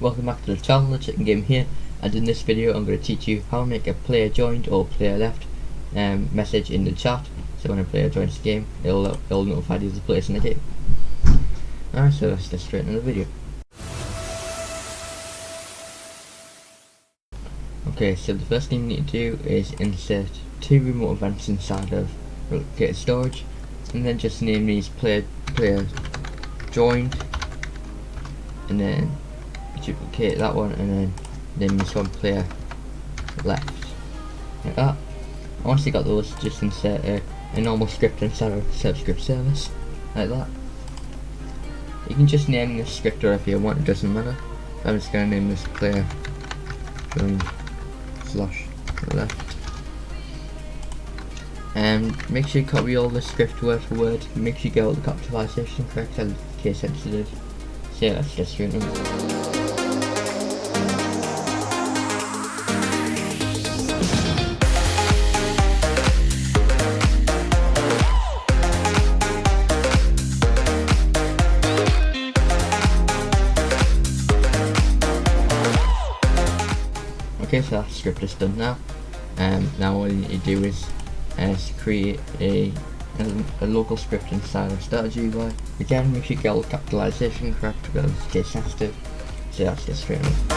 welcome back to the channel, the Chicken Game here, and in this video I'm going to teach you how to make a player joined or player left message in the chat. So when a player joins the game, it'll notify you of the players in the game. Alright, so let's get straight into the video. Okay, so the first thing you need to do is insert two remote events inside of replicated storage, and then just name these player joined, and then duplicate that one, and then name this one player left, like that. And once you got those, just insert a normal script inside of subscript service, like that. You can just name this script whatever you want, it doesn't matter. I'm just going to name this player joined / left. And make sure you copy all the script word for word. Make sure you get all the capitalization correct and case sensitive. So yeah, let's get straight into it. Okay, so that script is done now. Now all you need to do is create a local script inside of Starter GUI. Again, make sure you get all the capitalization correct because it's case sensitive. So let's get straight into it.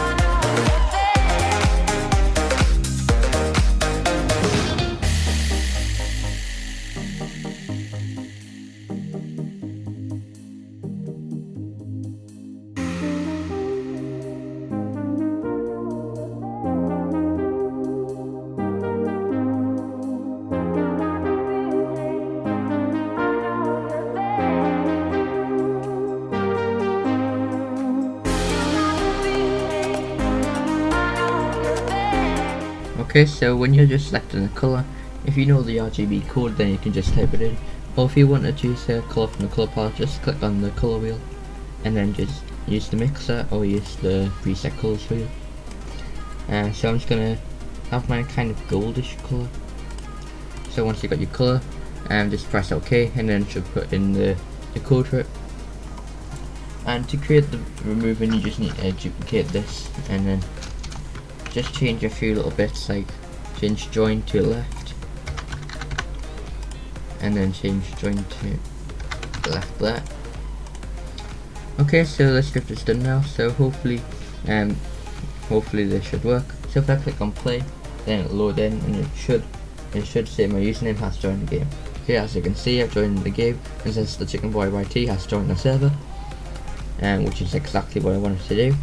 Okay, so when you're just selecting the colour, if you know the RGB code, then you can just type it in. Or if you want to choose a colour from the colour palette, just click on the colour wheel and then just use the mixer or use the preset colours wheel. So I'm just going to have mine kind of goldish colour. So once you've got your colour, just press OK, and then it should put in the code for it. And to create the remover, you just need to duplicate this and then just change a few little bits, like change join to left and then change join to left there. Okay, so the script is done now, so hopefully this should work. So if I click on play, then it'll load in and it should say my username has joined the game. Okay, as you can see, I've joined the game and says the Chicken Boy YT has joined the server, which is exactly what I wanted to do.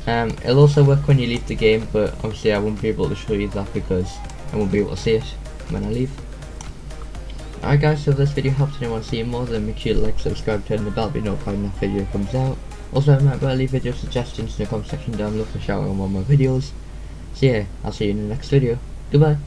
It'll also work when you leave the game, but obviously I won't be able to show you that because I won't be able to see it when I leave. Alright guys, so if this video helps anyone see more, then make sure to like, subscribe, turn the bell to be notified when that video comes out. Also remember, leave video suggestions in the comment section down below for shouting on one of my videos. So yeah, I'll see you in the next video. Goodbye.